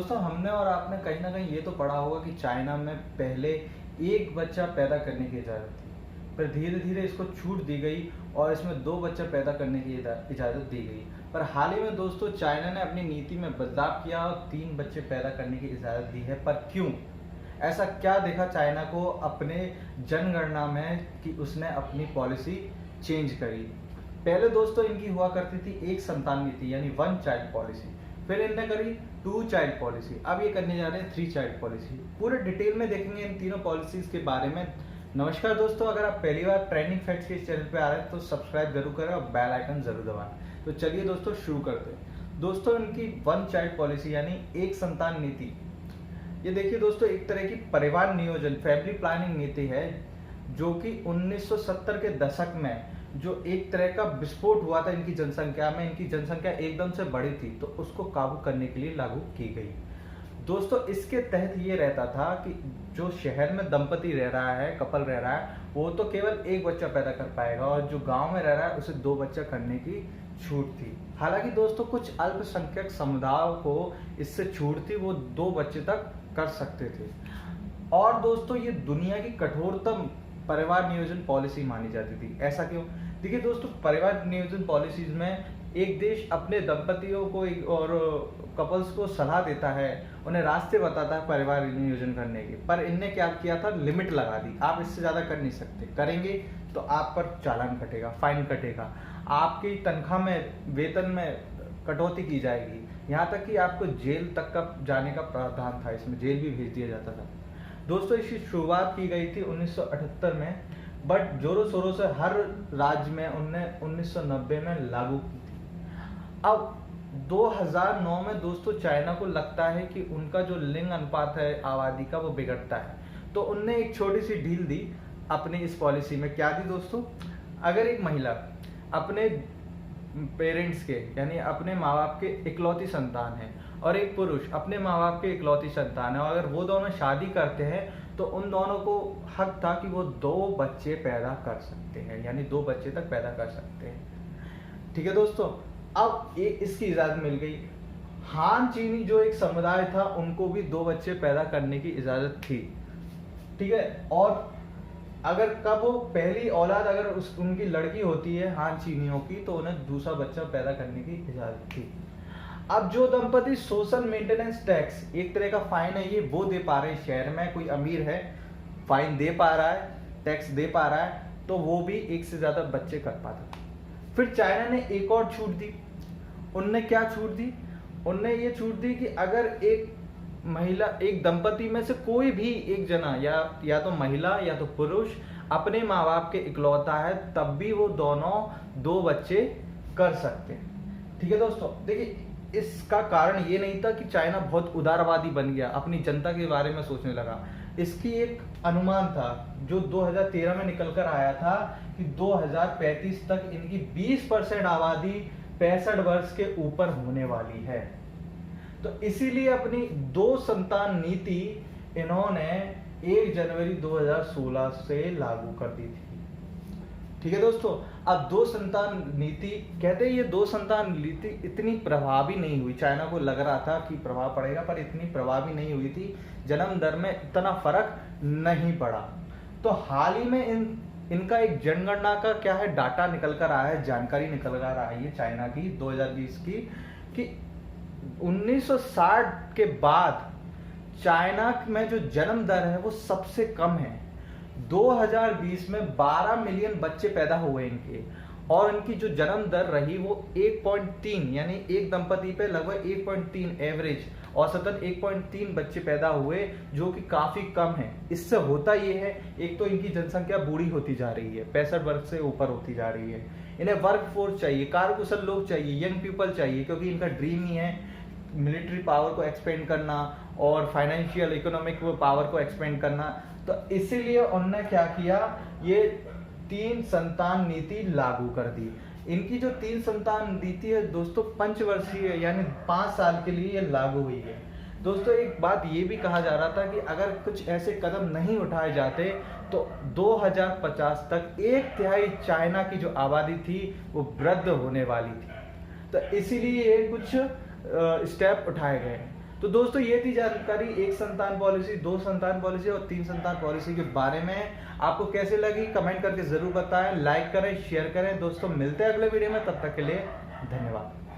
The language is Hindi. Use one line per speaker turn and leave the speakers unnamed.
दोस्तों हमने और आपने कहीं ना कहीं ये तो पढ़ा होगा कि चाइना में पहले एक बच्चा पैदा करने की इजाज़त थी, पर धीरे धीरे इसको छूट दी गई और इसमें दो बच्चा पैदा करने की इजाज़त दी गई। पर हाल ही में दोस्तों चाइना ने अपनी नीति में बदलाव किया और तीन बच्चे पैदा करने की इजाज़त दी है। पर क्यों? ऐसा क्या देखा चाइना को अपने जनगणना में कि उसने अपनी पॉलिसी चेंज करी? पहले दोस्तों इनकी हुआ करती थी एक संतान नीति यानी वन चाइल्ड पॉलिसी, फिर इनने करी टू चाइल्ड पॉलिसी, अब ये करने जा रहे हैं थ्री चाइल्ड पॉलिसी। पूरे डिटेल में देखेंगे इन तीनों पॉलिसीज के बारे में। नमस्कार दोस्तों, अगर आप पहली बार ट्रेंडिंग फैक्ट्स के इस चैनल पे आ रहे हैं तो सब्सक्राइब जरूर करें और बेल आइकन जरूर दबाएं। तो चलिए दोस्तों शुरू करते हैं। दोस्तों इनकी वन चाइल्ड पॉलिसी यानी एक संतान नीति, ये देखिए दोस्तों एक तरह की परिवार नियोजन फैमिली प्लानिंग नीति है जो कि 1970 के दशक में जो एक तरह का विस्फोट हुआ था इनकी जनसंख्या में, इनकी जनसंख्या एकदम से बढ़ी थी तो उसको काबू करने के लिए लागू की गई। दोस्तों इसके तहत ये रहता था कि जो शहर में दंपति रह रहा है, कपल रह रहा है, वो तो केवल एक बच्चा पैदा कर पाएगा और जो गांव में रह रहा है उसे दो बच्चा करने की छूट थी। हालांकि दोस्तों कुछ अल्पसंख्यक समुदायों को इससे छूट थी, वो दो बच्चे तक कर सकते थे। और दोस्तों ये दुनिया की कठोरतम परिवार नियोजन पॉलिसी मानी जाती थी। ऐसा क्यों? देखिए दोस्तों परिवार नियोजन पॉलिसीज में एक देश अपने दंपतियों को और कपल्स को सलाह देता है, उन्हें रास्ते बताता है परिवार नियोजन करने के, पर इनने क्या किया था, लिमिट लगा दी। आप इससे ज्यादा कर नहीं सकते, करेंगे तो आप पर चालान कटेगा, फाइन कटेगा, आपकी तनख्वाह में, वेतन में कटौती की जाएगी, यहाँ तक कि आपको जेल तक का जाने का प्रावधान था, इसमें जेल भी भेज दिया जाता था। दोस्तों इसकी शुरुआत की गई थी 1978 में, बट जोरों शोरों से हर राज्य में उनने 1990 में लागू की थी। अब 2009 में दोस्तों चाइना को लगता है कि उनका जो लिंग अनुपात है आबादी का वो बिगड़ता है, तो उनने एक छोटी सी ढील दी अपनी इस पॉलिसी में। क्या दी दोस्तों? अगर एक महिला अपने पेरेंट्स के यानी अपने माँ बाप के इकलौती संतान है और एक पुरुष अपने माँ बाप के इकलौती संतान है, और अगर वो दोनों शादी करते हैं तो उन दोनों को हक था कि वो दो बच्चे पैदा कर सकते हैं, यानी दो बच्चे तक पैदा कर सकते हैं। ठीक है दोस्तों, अब इसकी इजाजत मिल गई। हान चीनी जो एक समुदाय था उनको भी दो बच्चे पैदा करने की इजाजत थी। ठीक है, और अगर कब वो पहली औलाद अगर उनकी लड़की होती है हान चीनियों की तो उन्हें दूसरा बच्चा पैदा करने की इजाजत थी। अब जो दंपति सोशल मेंटेनेंस टैक्स, एक तरह का फाइन है ये, वो दे पा रहे हैं, शहर में कोई अमीर है फाइन दे पा रहा है, टैक्स दे पा रहा है, तो वो भी एक से ज्यादा बच्चे कर पाता था। फिर चाइना ने एक और छूट दी। उनने क्या छूट दी? उनने ये छूट दी कि अगर एक महिला, एक दंपति में से कोई भी एक जना या तो महिला या तो पुरुष अपने माँ बाप के इकलौता है, तब भी वो दोनों दो बच्चे कर सकते हैं। ठीक है दोस्तों, देखिए इसका कारण ये नहीं था कि चाइना बहुत उदारवादी बन गया, अपनी जनता के बारे में सोचने लगा। इसकी एक अनुमान था जो 2013 में निकल कर आया था कि 2035 तक इनकी 20% आबादी 65 वर्ष के ऊपर होने वाली है। तो इसीलिए अपनी दो संतान नीति इन्होंने 1 जनवरी 2016 से लागू कर दी थी। ठीक है दोस्तों, अब दो संतान नीति, कहते हैं ये दो संतान नीति इतनी प्रभावी नहीं हुई। चाइना को लग रहा था कि प्रभाव पड़ेगा पर इतनी प्रभावी नहीं हुई थी, जन्म दर में इतना फर्क नहीं पड़ा। तो हाल ही में इनका एक जनगणना का क्या है डाटा निकल कर आया है, जानकारी निकल कर आई है चाइना की 2020 की, कि 1960 के बाद चाइना में जो जन्म दर है वो सबसे कम है। 2020 में 12 मिलियन बच्चे पैदा हुए इनके, और इनकी जो जन्म दर रही वो 1.3, यानी एक दंपति पे लगभग 1.3 एवरेज, औसतन 1.3 बच्चे पैदा हुए, जो कि काफी कम है। इससे होता ये है, एक तो इनकी जनसंख्या बूढ़ी होती जा रही है, 65 वर्ष से ऊपर होती जा रही है। इन्हें वर्क फोर्स चाहिए, कार्यकुशल लोग चाहिए, यंग पीपल चाहिए, क्योंकि इनका ड्रीम ही है मिलिट्री पावर को एक्सपेंड करना और फाइनेंशियल इकोनॉमिक पावर को एक्सपेंड करना। तो इसीलिए उन्होंने क्या किया, ये 3 संतान नीति लागू कर दी। इनकी जो 3 संतान नीति है दोस्तों पंचवर्षीय है, यानी 5 साल के लिए ये लागू हुई है। दोस्तों एक बात ये भी कहा जा रहा था कि अगर कुछ ऐसे कदम नहीं उठाए जाते तो 2050 तक 1/3 चाइना की जो आबादी थी वो वृद्ध होने वाली थी। तो इसीलिए ये कुछ स्टेप उठाए गए। तो दोस्तों ये थी जानकारी एक संतान पॉलिसी, दो संतान पॉलिसी और तीन संतान पॉलिसी के बारे में। आपको कैसे लगी कमेंट करके जरूर बताएं, लाइक करें, शेयर करें। दोस्तों मिलते हैं अगले वीडियो में, तब तक के लिए धन्यवाद।